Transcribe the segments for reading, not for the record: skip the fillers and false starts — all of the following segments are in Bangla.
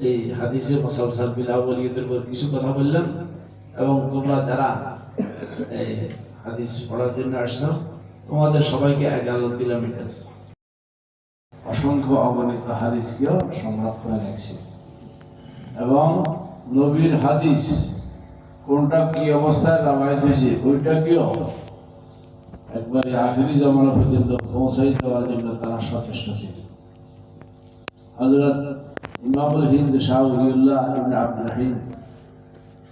এই হাদিসে মুসালসাল বিল আউয়ালিয়াতের উপর কিছু কথা বললাম, এবং তোমরা যারা এই হাদিস পড়ার জন্য আসছো তোমাদের সবাইকে এজাজত দিলাম। এটা অসংখ্য অগণিত হাদিসকেও সংগ্রহ করে রাখছি, এবং নবীর হাদিস কোনটা কি অবস্থায় রামায়িত হয়েছে ওইটাকেও একবারে আখেরি জমানা পর্যন্ত পৌঁছাই দেওয়ার জন্য তারা সচেষ্ট ছিল। হযরত ইমামুল হিন্দ শাহ ওলিউল্লাহ ইবনে আব্দুর রহিম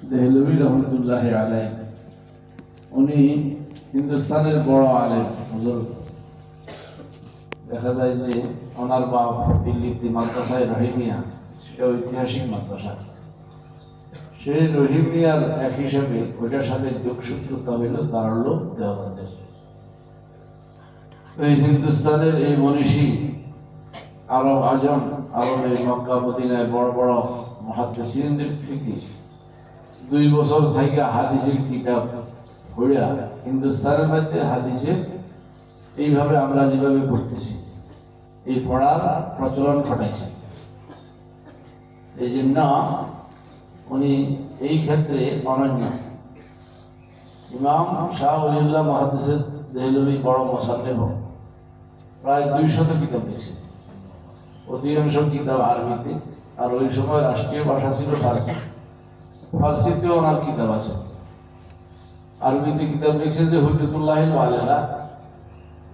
দেহলভী রহমতুল্লাহ আলাইহি, উনি হিন্দুস্তানের বড় আলেম হুজুর। দেখা যায় যে ওনার বাপ দিল্লিতে মাদ্রাসায় রহিমিয়া, সেটা ঐতিহাসিক মাদ্রাসা, সেই রহিমিয়ার এক হিসাবে ওইটার সাথে যোগসূত্রতা হইল দাঁড়ালো দেওবন্দের। এই হিন্দুস্তানের এই মনীষী আরব আজম, আরবের মক্কা মদিনায় বড় বড় মুহাদ্দিসিনদের থেকে 2 বছর থেকে হাদিসের কিতাব পড়া হিন্দুস্তানের মধ্যে হাদিসের এইভাবে আমরা যেভাবে পড়তেছি এই পড়ার প্রচলন ঘটাইছে। এই জন্য উনি এই ক্ষেত্রে অনন্য। ইমাম শাহ ওলিউল্লাহ মুহাদ্দিস দেহলভী বড় মুসান্নিফ, প্রায় 200 কিতাব লিখছেন, অধিকাংশ কিতাব আরবিতে, আর ওই সময় রাষ্ট্রীয় ভাষা ছিল ফার্সি। ফার্সিতেও ওনার কিতাব আছে। আরবিতে কিতাব লিখছে যে হুজ্জতুল্লাহিল বালিগা,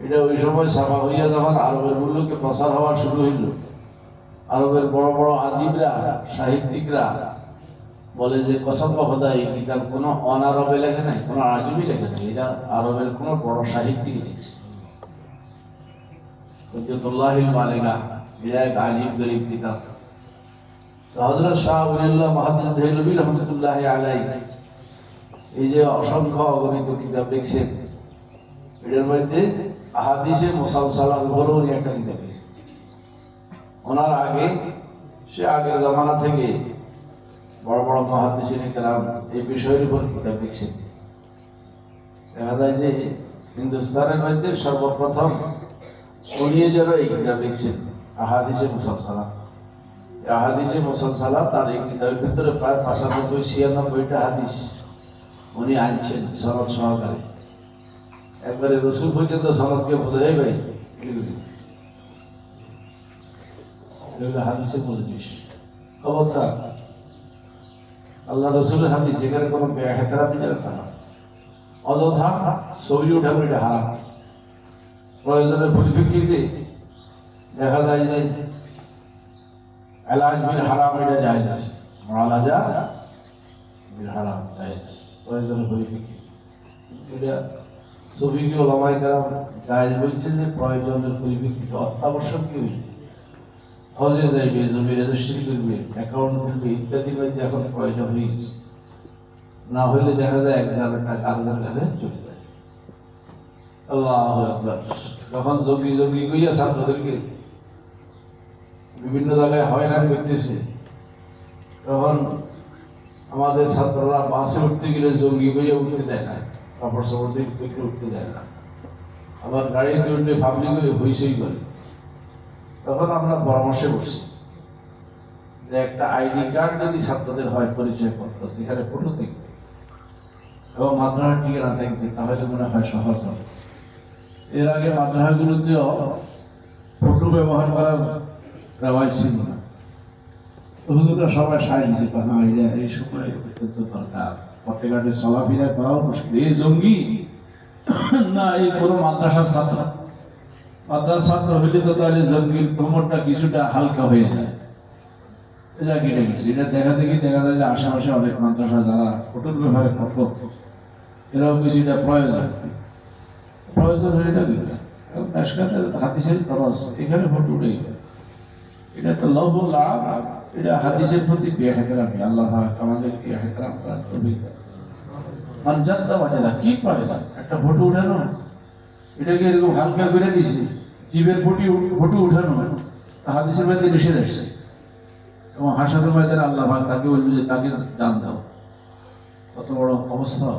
এটা ওই সময় ছাপা হইয়া যখন আরবের মূল্যকে প্রচার হওয়া শুরু হইল, আরবের বড় বড় আদিবরা সাহিত্যিকরা বলে যে কসম খোদা এই কিতাব কোনো অনারবে লেখে নাই, কোনো আজমি লেখে নাই, এটা আরবের কোনো বড় সাহিত্যিক লিখছে। হুজ্জতুল্লাহিল বালিগা এটা এক আজীব গরীব কিতাব। হযরত শাহ ওলিউল্লাহ মুহাদ্দিস দেহলভী রহমতুল্লাহ আলাইহি এই যে অসংখ্য অগণিত কিতাব লিখছেন, এটার মধ্যে আহাদিসে মুসালসালার উপরও উনি একটা কিতাব লিখছেন। ওনার আগে, সে আগের জমানা থেকে বড় বড় মুহাদ্দিসিন কেরাম এই বিষয়ের উপর কিতাব লিখছেন। দেখা যায় যে হিন্দুস্তানের মধ্যে সর্বপ্রথম উনি যারা এই কিতাব লিখছেন আহাদিসে মুসালসালা। আহাদিসে মুসালসালা তার এই কিতাবের ভিতরে প্রায় 95-96টা হাদিস উনি আনছেন সনদ সহকারে। একবারে রসুল পর্যন্ত সনদকে বোঝা যায় ভাই, এগুলো হাদিসে মজলিস। খবরদার, আল্লাহ রসুলের হাদিস, এখানে কোনো বেহেতরাম বিচার করা, অযথা ছবি উঠানো এটা হারাম। প্রয়োজনের পরিপ্রেক্ষিতে দেখা যায় যে এলাজ বিল হারাম এটা জায়েজ আছে, মুআলাজা বিল হারাম জায়েজ প্রয়োজনের পরিপ্রেক্ষিতে। এটা ছবিকে ওলামায়ে কেরাম জায়েজ বলছে যে প্রয়োজনের পরিপ্রেক্ষিতে, অত্যাবশ্যক কি হজে যাইবে, জমি রেজিস্ট্রি করবে, অ্যাকাউন্ট খুলবে ইত্যাদি মধ্যে এখন প্রয়োজন হয়েছে। না হইলে দেখা যায় 1000 টাকা আরেকজনের কাছে চলে যায়। আল্লাহু আকবার। যখন যোগী যোগী কইয়া ছাত্রদেরকে বিভিন্ন জায়গায় হয়রান করতেছে, তখন আমাদের ছাত্ররা বাসে উঠতে গেলে জঙ্গি কইয়া উঠতে দেয় না, কাপড় সাপড় দিয়ে উঠতে দেয় না, আবার গাড়িতে উঠলে পাবলিক হইসই করে। তখন আমরা পরামর্শে বসছি যে একটা আইডি কার্ড যদি ছাত্রদের হয়, পরিচয় পত্র, সেখানে ফটো থাকবে এবং মাদ্রাসার ঠিকানা থাকবে, তাহলে মনে হয় সহজ হবে। এর আগে মাদ্রাসাগুলোতেও ফটো ব্যবহার করার রেওয়াজ ছিল না। হুজুররা সবাই সাইন যে এই সময় অত্যন্ত দরকার, পথে ঘাটে চলাফেরা করাও মুশকিল। এই জঙ্গি না এই কোনো মাদ্রাসার ছাত্র, মাদ্রাসার ছাত্র হইলে তো তাহলে জঙ্গির ধমরটা কিছুটা হালকা হয়ে যায়। এটা কেটে গেছে। এটা দেখা যায় যে আশেপাশে অনেক মাদ্রাসা যারা ফটোর ব্যবহারে ফটো, এরাও কিছুটা প্রয়োজন হয়ে যাবে। হাদিসের খরচ, এখানে ফটো উঠে এটা তো লভ লাভ, এটা হাদিসের প্রতি বেহেতরামি। আল্লাহ আমাদেরকে বেহেতরাম করার তৌফিক দান। মানজাত্তা বাজাদা কি প্রয়োজন একটা ফটো উঠানো, এটাকে এরকম হালকা করে দিছে, জীবের ফটো উঠানো হাদিসের মধ্যে নিষেধ আসছে। এবং হাসরের ময়দানে আল্লাহ তাকে বলবে যে তাকে দান দাও। কত বড় অবস্থা!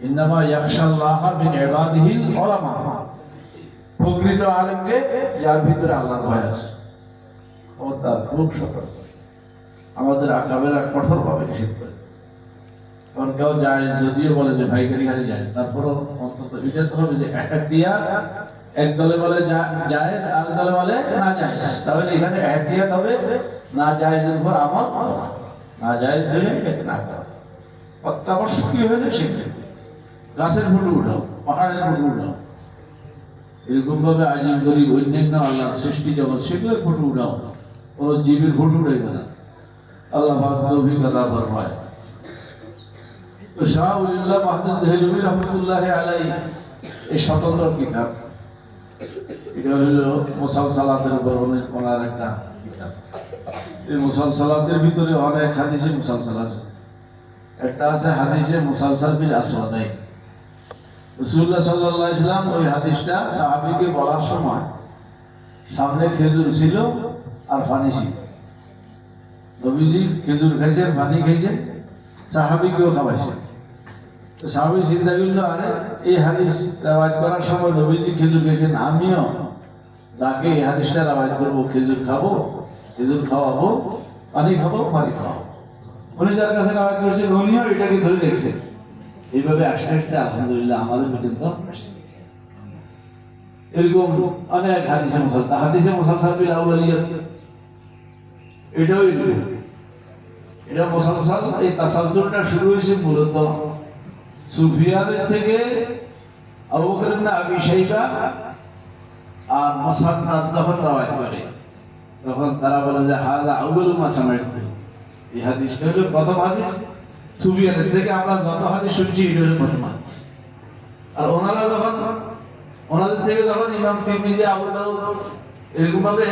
ইন্নামা ইয়াখশাল্লাহ মিন ইবাদিহিল উলামা, প্রকৃত আলেমকে যার ভিতরে আল্লাহর ভয় আছে, ও তার খুব সতর্ক। আমাদের আকাবেরা কঠোরভাবে নিষেধ করে। কারণ কেউ যায় যদিও বলে যে ভাইকারি হারে যায়, তারপরও অন্তত এটা তো হবে যে এহতিয়াত, এক দলে বলে জায়েজ, আর দলে বলে না জায়েজ। তাহলে এখানে এহতিয়াত হবে না জায়েজের উপর আমল করা, না জায়েজ হলে এটাকে না করা। অত্যাবশ্যক কি হলে সেটা গাছের ফটো উঠাও, পাহাড়ের ফটো উঠাও, এরকম ভাবে আয়োজন করি অন্যান্য আল্লাহর সৃষ্টি জগৎ সেগুলোর ফটো উঠাও, কোনো জীবের ফটো উঠাইবে না। আল্লাহ অভিজ্ঞতা ফরমায়। তো শাহ ওলিউল্লাহ মাহমুদ দেহলভী রহমতুল্লাহ আলাইহি এই স্বতন্ত্র কিতাব, এটা হলো মুসালসালাতের উপর ওনার একটা কিতাব। এই মুসালসালাতের ভিতরে অনেক হাদিসে মুসালসাল আছে। একটা আছে হাদিসে মুসালসাল বিল আসওয়াদাইন। রাসূলুল্লাহ সাল্লাল্লাহু আলাইহি ওয়াসাল্লাম ওই হাদিসটা সাহাবীকে বলার সময় সামনে খেজুর ছিল আর পানি ছিল। নবীজি খেজুর খাইছেন, পানি খাইছেন, সাহাবীকেও খাওয়াইছেন। তো সাহাবী চিন্তা করলো, আরে এই হাদিস রিওয়ায়াত করার সময় নবীজি খেজুর খাইছেন, আমিও যাকে এই হাদিসটা রিওয়ায়াত করবো খেজুর খাবো, খেজুর খাওয়াবো, পানি খাবো, পানি খাওয়াবো। উনি যার কাছে রিওয়ায়াত করেছেন উনিও এটাকে ধরে রেখেছেন। এইভাবে আস্তে আস্তে আলহামদুলিল্লাহ আমাদের পর্যন্ত আসছে। এরকম অনেক হাদিসে মুসালসাল, হাদিসে মুসালসাল বিল আউয়ালিয়াত, এটাও এটা মুসালসাল। এই তাসালসুলটা শুরু হয়েছে মূলত সুফিয়ানের থেকে আবু বকর ইবনে আবি শাইবা আর মুসাদ্দাদ যখন রিওয়ায়াত করে তখন তারা বলে যে হাযা আউয়ালু মা সামাইতু, এই হাদিসটা হলো প্রথম হাদিস। সুফিয়ানের থেকে আমরা যত হাদিস শুনছি এটা হলো প্রথম হাদিস। আর ওনারা যখন ওনাদের থেকে যখন ইমাম তিরমিজি, আবু দাউদ এরকম ভাবে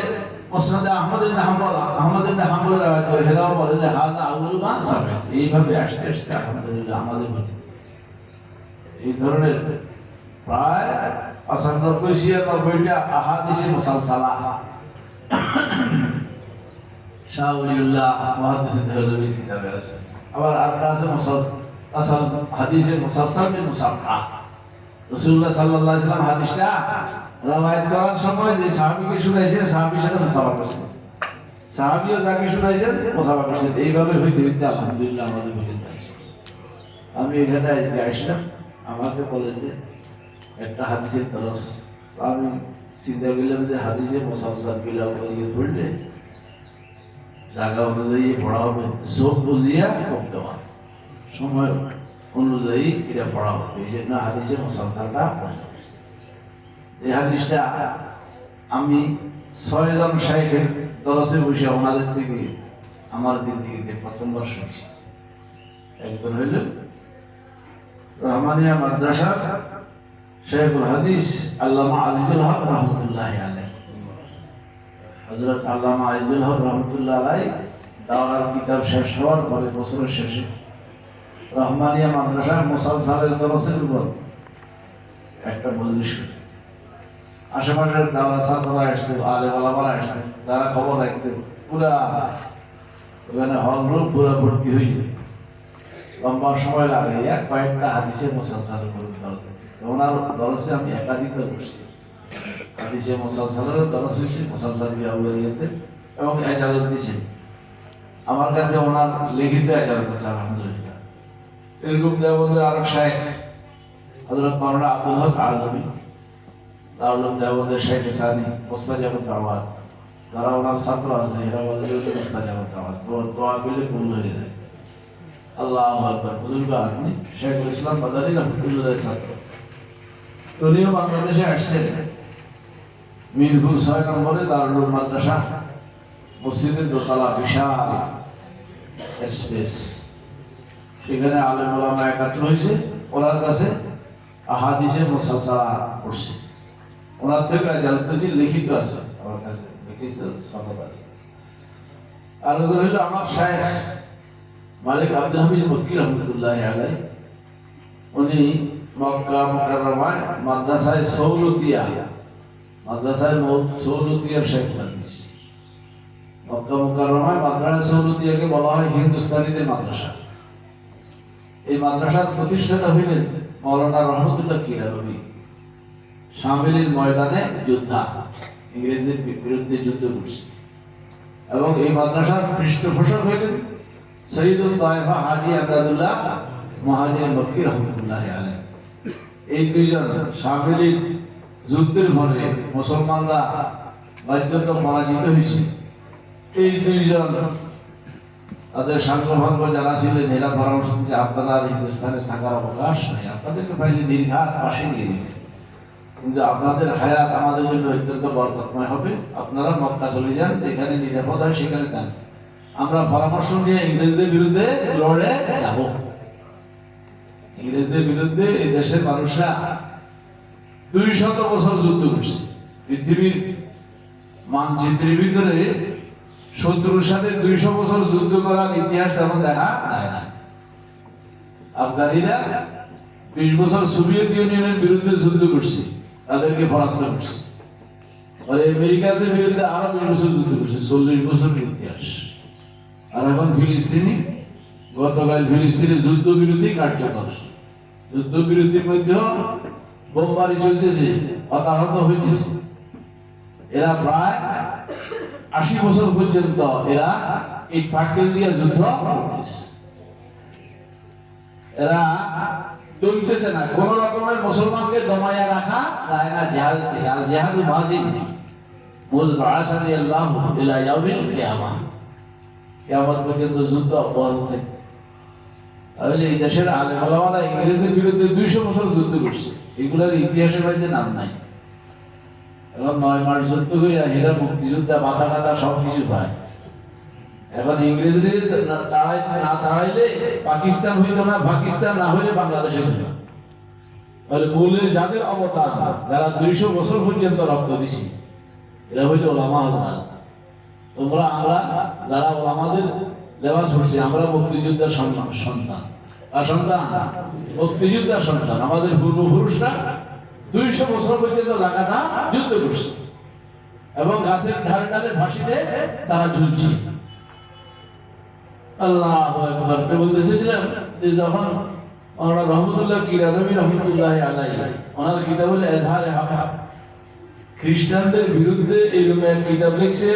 মুসনাদে আহমদ ইবনে হাম্বল রিওয়ায়াত করে, এরাও বলে যে হাযা আউয়ালু মা সামাইতু। এইভাবে আস্তে আস্তে আলহামদুলিল্লাহ আমাদের মধ্যে এই ধরনের প্রায় 95-96টা আহাদিসে মুসালসালা শাহ ওলিউল্লাহ মুহাদ্দিস দেহলভীর কিতাবে আছে। আবার আরেকটা আছে হাদিসে মুসালসাল বিল মুসাফহা। রাসূলুল্লাহ সাল্লাল্লাহু আলাইহি ওয়াসাল্লাম হাদিসটা রিওয়ায়াত করার সময় যে সাহাবীকে শুনাইছেন, সাহাবীর সাথে মুসাফহা করছেন, সাহাবীও যাকে শুনাইছেন মুসাফহা করছেন। এইভাবে হইতে হইতে আলহামদুলিল্লাহ আমাদের পর্যন্ত আসছে। আমি এখানে আজকে আসলাম, আমাকে বলে যে একটা হাদিসের দরস। আমি চিন্তা করলাম যে হাদিসে মুসালসাল বিল আউয়ালিয়াত পড়লে জায়গা অনুযায়ী পড়া হবে, চোখ বুঝিয়া কম দেওয়া, সময় অনুযায়ী এটা পড়া হবে। এই জন্য হাদিসে মুসালসালটা পড়লাম। এই হাদিসটা আমি 6 জন শাইখের দরসে বসে ওনাদের থেকে আমার জিন্দেগিতে প্রথমবার শুনছি। একজন হইল রহমানিয়া মাদ্রাসার শাইখুল হাদিস আল্লামা আজিজুল হক রহমতুল্লাহ আলাইহি। হযরত আল্লামা আজিজুল হক রহমতুল্লাহ আলাইহি দাওরার কিতাব শেষ হওয়ার পরে বছরের শেষে রহমানিয়া মাদ্রাসা মুসালসালের দরসের উপর একটা মজলিস, আশেপাশের দাওরা ছাত্ররা আসতো, আলেম ওলামারা আসতো, তারা খবর রাখতো, পুরা ওখানে হল রুম পুরা ভর্তি হয়ে যেত। লম্বা সময় লাগে, কয়েকটা হাদিসে মুসালসালের উপর দরস। ওনার দরসে আমি একাধিকবার বসছি। হাদিসে মুসালসালের দরস হয়েছে, মুসালসাল বিল আউয়ালিয়াতে, এবং এজাজত দিয়েছেন। আমার কাছে ওনার লিখিত এজাজত আছে আলহামদুলিল্লাহ। এরকম দেওবন্দের আরেক শাইখ হযরত মাওলানা আব্দুল হক আজমি, দারুল দেওবন্দের শাইখ সানি মুস্তাজাবুদ দাওয়াত, যারা ওনার ছাত্র আছে এরা বলে যে মুস্তাজাবুদ দাওয়াত, দোয়া করলে কবুল হয়ে যায়। আল্লাহু আকবার। বুজুর্গ আদমি শাইখুল ইসলাম মাদানী রহমতুল্লাহ ছাত্র। উনিও বাংলাদেশে আসছেন, মিরপুর 6 নম্বরে দারুল মাদ্রাসা মসজিদের দোতলা, বিশাল স্পেস, সেখানে আলেম ওলামা একত্র হয়েছে। ওনার কাছে আহাদিসে মুসালসালা পড়ছে, ওনার থেকে জানতেছি, লিখিত আছে আমার কাছে, লিখিত সনদ আছে। আর ওজন হইল আমার শাইখ মালিক আব্দুল হামিদ মক্কি রহমতুল্লাহ আলাইহি। উনি মক্কা মুকাররমায় মাদ্রাসায় সৌলতিয়া, মাদ্রাসায় সৌলতিয়ার শাইখ হাদিস। মক্কা মুকাররমায় মাদ্রাসায় সৌলতিয়াকে বলা হয় হিন্দুস্তানিদের মাদ্রাসা। এই মাদ্রাসার প্রতিষ্ঠাতা হইলেন মাওলানা রহমতুল্লাহ কিরানবী। শামিলির ময়দানে যোদ্ধা, ইংরেজদের বিরুদ্ধে যুদ্ধ করছে। এবং এই মাদ্রাসার পৃষ্ঠপোষক হইলেন সৈয়দুল তায়েফা হাজী আমদাদুল্লাহ মুহাজির মক্কি রহমতুল্লাহ আলাইহি। এই দুইজন শামিলির যুদ্ধের ফলে মুসলমানরা বাধ্যত পরাজিত হয়েছে। এই দুইজন তাদের সাংগভঙ্গ যারা ছিলেন এরা পরামর্শ দিচ্ছে আপনারা আর হিন্দুস্তানে থাকার অবকাশ নেই, আপনাদেরকে পাইলে নির্ঘাত পাশে নিয়ে দিবে, কিন্তু আপনাদের হায়াত আমাদের জন্য অত্যন্ত বরকতময় হবে, আপনারা মক্কা চলে যান, যেখানে নিরাপদ হয় সেখানে যান, আমরা পরামর্শ নিয়ে ইংরেজদের বিরুদ্ধে লড়ে যাব। ইংরেজদের বিরুদ্ধে এই দেশের মানুষরা 200 বছর যুদ্ধ করছে। পৃথিবীর মানচিত্রের ভিতরে শত্রুর সাথে 200 বছর যুদ্ধ করার ইতিহাস তেমন দেখা যায় না। আফগানিরা 20 বছর সোভিয়েত ইউনিয়নের বিরুদ্ধে যুদ্ধ করছে, তাদেরকে পরাস্ত করছে। আর আমেরিকাদের বিরুদ্ধে আরো 20 বছর যুদ্ধ করছে, 40 বছরের ইতিহাস। আর এখন ফিলিস্তিনি, গতকাল ফিলিস্তিনি যুদ্ধ বিরোধী কার্যকর, যুদ্ধ বিরতির মধ্যেও বোমবারি চলতেছে, হতাহত হইতেছে। এরা প্রায় 80 বছর পর্যন্ত এরা ইট পাটকেল দিয়ে যুদ্ধ করতেছে। এরা দমতেছে না, কোন রকমের মুসলমানকে দমায়া রাখা যায় না। জিহাদ থেকে আল জিহাদু মাজিব মুজ বাআসানি আল্লাহ ইলা ইয়াউমিল কিয়ামাহ, কিয়ামত পর্যন্ত যুদ্ধ অব্যাহত থাকে। তাহলে এই দেশের আলেম ওলামারা ইংরেজদের বিরুদ্ধে 200 বছর যুদ্ধ করছে, এগুলোর ইতিহাসের মধ্যে নাম নাই। এখন 9 মাস যুদ্ধ করে এরা মুক্তিযোদ্ধা বাধা টাধা সবকিছু পায়। এখন ইংরেজদের না তাড়াইলে পাকিস্তান হইত না, পাকিস্তান না হইলে বাংলাদেশে হইত না। তাহলে মূলে যাদের অবদান, যারা 200 বছর পর্যন্ত রক্ত দিছি, এরা হইল ওলামা হযরত। তোমরা আমরা যারা ওলামাদের লেবাস পড়ছি, আমরা মুক্তিযোদ্ধার সন্তান। আর সন্তান মুক্তিযোদ্ধার সন্তান। আমাদের পূর্বপুরুষরা 200 বছর পর্যন্ত লাগাতার যুদ্ধ করছে এবং গাছের ধারে ধারে ফাঁসিতে তারা ঝুলছে। আল্লাহু আকবার। তো বলতেছিলাম যে যখন মাওলানা রহমতুল্লাহ কিরানবী রহমতুল্লাহ আলাইহি ওনার কিতাব হলো এজহারে হক, খ্রিস্টানদের বিরুদ্ধে এইরকম এক কিতাব লিখছে।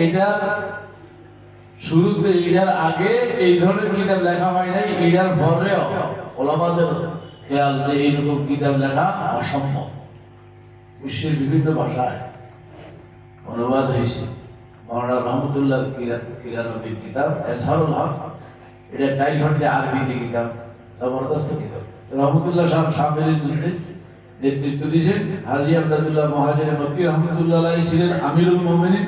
এটার শুরুতে, এটার আগে এই ধরনের কিতাব লেখা হয় নাই, এটার পরেও ওলামাদের খেয়াল যে এইরকম কিতাব লেখা অসম্ভব। বিশ্বের বিভিন্ন ভাষায় অনুবাদ হয়েছে। মাওলানা রহমতুল্লাহ কিরানবীর কিতাব এজহারুল হক, এটা 4 ঘন্টা আরবিতে কিতাব, জবরদস্ত কিতাব। রহমতুল্লাহ সাহেব শামিলির যুদ্ধে নেতৃত্ব দিয়েছেন। হাজী আমদাদুল্লাহ মুহাজির মক্কি রহমতুল্লাহ আলাইহি ছিলেন আমিরুল মুমিনিন।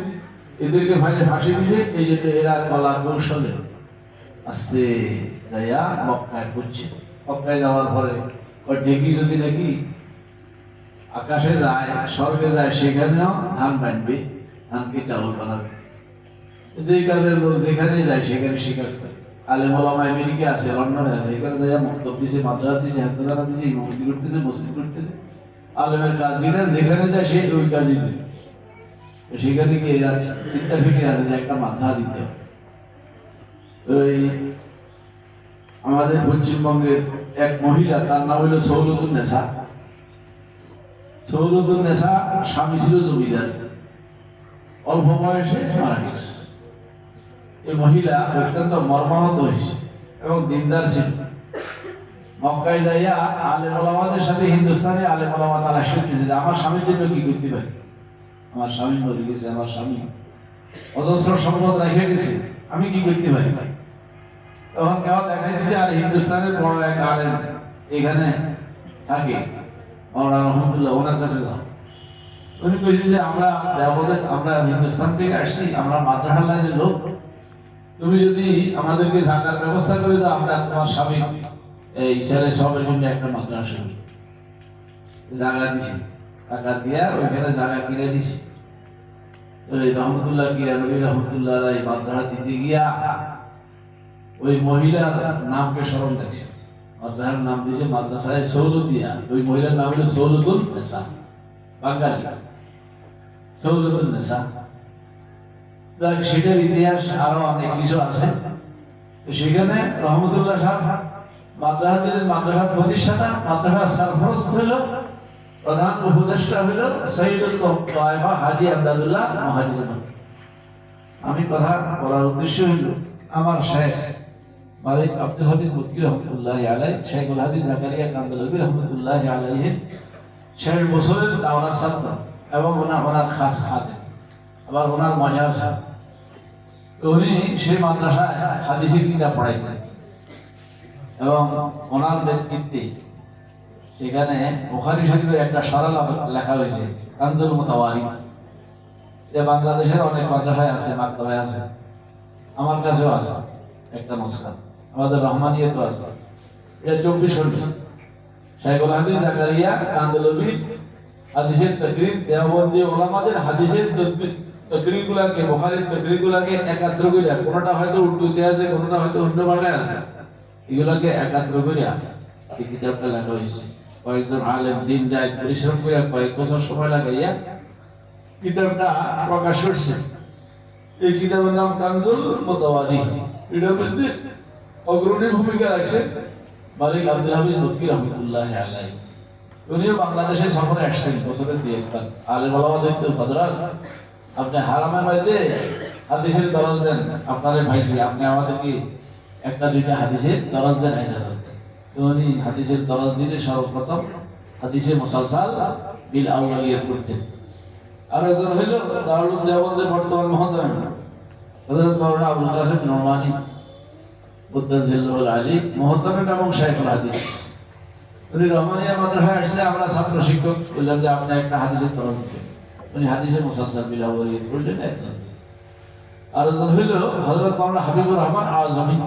এদেরকে ফাইলে ফাঁসি দিবে, এই জন্য এরা কলা কৌশলে আস্তে যাইয়া মক্কায় পড়ছে। মক্কায় যাওয়ার পরে ঢেকি যদি নাকি আকাশে যায়, স্বর্গে যায়, সেখানেও ধান বানবে, ধানকে চাউল বানাবে। যে কাজের লোক যেখানে যায় সেখানে সে কাজ করে। আলেম ওলামা আমেরিকা আছে, লন্ডনে আছে, এখানে যাইয়া মক্তব দিছে, মাদ্রাসা দিছে, হাফেজখানা দিছে, ইমামতি করতেছে, মসজিদ করতেছে। আলেমের কাজ যেটা যেখানে যায় সে ওই কাজই করে। সেখানে গিয়ে চিন্তা ফিরে আছে যে একটা মাদ্রাসা দিতে হবে। আমাদের পশ্চিমবঙ্গের এক মহিলা, তার নাম হইল সৌলতুন নেসা। সৌলতুন নেসা স্বামী ছিল জমিদার, অল্প বয়সে মারা গেছে। এই মহিলা অত্যন্ত মর্মাহত হয়েছে এবং দিনদার ছিল। মক্কায় যাইয়া আলেম ওলামাদের সাথে হিন্দুস্তানি আলেম ওলামা তারা শুনতেছে যে আমার স্বামীর জন্য কি করতে পারি, আমার স্বামী মরে গেছে, আমার স্বামী অজস্র সম্পদ রেখে গেছে, আমি কি করতে পারি। তখন কেউ দেখাই দিছে আর হিন্দুস্তানের বড় এক আলেম এখানে থাকে, মাওলানা রহমতুল্লাহ, ওনার কাছে যাও। উনি কইছে যে আমরা হিন্দুস্তান থেকে আসছি, আমরা মাদ্রাসা লাইনের লোক, তুমি যদি আমাদেরকে জায়গার ব্যবস্থা করে দাও, আমরা তোমার স্বামী এই ছেলে সবের জন্য একটা মাদ্রাসা করি। জায়গা দিছি, টাকা দিয়া ওইখানে জায়গা কিনে দিছি। রহমতুল্লাহ কিরানবী রহমতুল্লাহ আলাইহি মাদ্রাসা দিতে গিয়া ওই মহিলার নামকে স্মরণ রাখছে। মাদ্রাসার নাম দিয়েছে মাদ্রাসায় সৌলতিয়া। ওই মহিলার নাম হলো সৌলতুন নেসা, বাঙালি সৌলতুন নেসা। সেটার ইতিহাস আরো অনেক কিছু আছে। সেখানে রহমতুল্লাহ সাহেব মাদ্রাসা দিলেন, মাদ্রাসার প্রতিষ্ঠাতা, মাদ্রাসার সরপরস্ত হইল, প্রধান উপদেষ্টা হইল সৈয়দুল তায়েফা হাজী আমদাদুল্লাহ মুহাজির মক্কি। আমি কথা বলার উদ্দেশ্য হইল আমার শেখ মালিক আব্দুল হামিদ মুক্তি রহমতুল্লাহ আলাই, শেখুল হাদিস জাকারিয়া কান্দলবী রহমতুল্লাহ আলাইহির ৬০ বছরের দাওরার ছাত্র এবং ওনার খাস খাদেম, আবার ওনার মজার ছাত্র। উনি সেই মাদ্রাসায় হাদিসের কিতাব পড়াইতেন এবং ওনার ব্যক্তিত্বে সেখানে বুখারী শরীফের একটা সরলা লেখা হয়েছে কানজুল মুতাওয়ারিদ। এটা বাংলাদেশের অনেক মাদ্রাসায় আছে, মাকতাবায় আছে, আমার কাছেও আছে একটা নুসখা, আমাদের রহমানিয়াতেও আছে। এটা 24 শরীফ শেখুল হাদিস জাকারিয়া কান্দলবী হাদিসের তাকরীর, দেওবন্দি ওলামাদের হাদিসের তাকরীর গুলাকে, বুখারীর তাকরীর গুলাকে একাত্র কইরা, কোনটা হয়তো উর্দুতে আছে, কোনটা হয়তো অন্য ভাষায় আছে, এগুলাকে একাত্র কইরা এই কিতাবটা লেখা হয়েছে। কয়েকজন আলেম দিন রাত পরিশ্রম করে কয়েক বছর সময় লাগাইয়া কিতাবটা প্রকাশ করছে। এই কিতাবের নাম কানজুল মুতাওয়ারিদ। এটার মধ্যে অগ্রণী ভূমিকা রাখছে মালিক আব্দুল হামিদ মুক্তি রহমতুল্লাহ আলাইহি। উনিও বাংলাদেশে সফরে আসছেন বছরের 2-1 আলেম ওলামা দেখতে, হযরত আপনি হারামের মধ্যে হাদিসের দরজ দেন, আপনারে ভাইজি আপনি আমাদেরকে একটা দুইটা হাদিসের দরজ দেন ইজাজত। উনি হাদিসের দরজ দিলে সর্বপ্রথম হাদিসে মুসালসাল বিল আউয়ালিয়াত করতেন। আর একজন হইল দারুল দেওবন্দের বর্তমান মহোদয় হযরত মাওলানা আবুল কাসেম নোমানী বুদ্দাজিল্লাহুল আলী, মুহতামিম এবং শাইখুল হাদিস। উনি রহমানিয়া মাদ্রাসায় আসছে, আমরা ছাত্র শিক্ষক বললাম যে আপনি একটা হাদিসের দরজ দিন। উনি হাদিসে মুসালসাল বিল আউয়ালিয়াত করলেন একজন। আর একজন হইল হযরত মাওলানা হাবিবুর রহমান আজমি,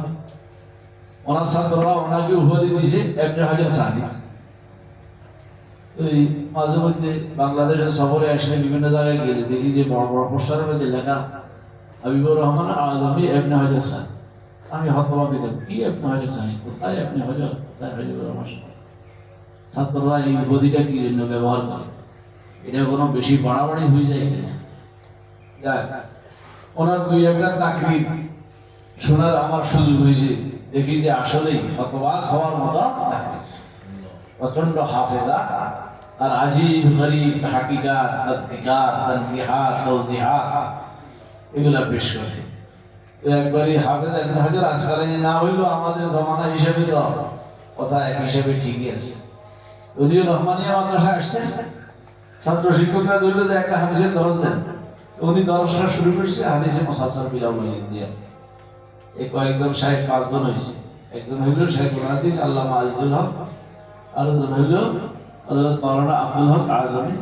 ওনার ছাত্ররা ওনাকে উপাধি দিয়েছে ইবনে হাজার সানি। ওই মাঝে মধ্যে বাংলাদেশের সফরে আসলে বিভিন্ন জায়গায় গেলে দেখি যে বড় বড় পোস্টারের মধ্যে লেখা হাবিবুর রহমান আজমি ইবনে হাজার সানি। আমি হতবাক, কি ইবনে হাজার সানি, কোথায় ইবনে হাজার, কোথায় হাবিবুর রহমান? ছাত্ররা এই উপাধিটা কি জন্য ব্যবহার করে? এটা কোনো বেশি বাড়াবাড়ি হয়ে যায় কিনা? ওনার 2-1টা তাকরীর শোনার আমার সুযোগ হয়েছে, দেখি যে আসলেই হতবাক হওয়ার মতো প্রচন্ড হাফেজা আর আজীব গরীব হাকিকাত, তাদকিকাত, তানকিহাত, তাওজিহাত এগুলা পেশ করে। তো একবারই হাফেজ ইবনে হাজার আসকালানী না হইলেও আমাদের জমানা হিসেবে তো কথা এক হিসেবে ঠিকই আছে। উনিও রহমানিয়া মাদ্রাসায় আসছেন, ছাত্র শিক্ষকরা ধরল যে একটা হাদিসের দরজ দেন। উনি দরজটা শুরু করছে হাদিসে মুসালসাল বিল আউয়ালিয়াত দিয়ে। এই কয়েকজন শাইখ 5 জন হয়েছে। একজন হইল শাইখুল হাদিস আল্লামা আজিজুল হক, আরেকজন হইল হযরত মাওলানা আব্দুল হক আজমি,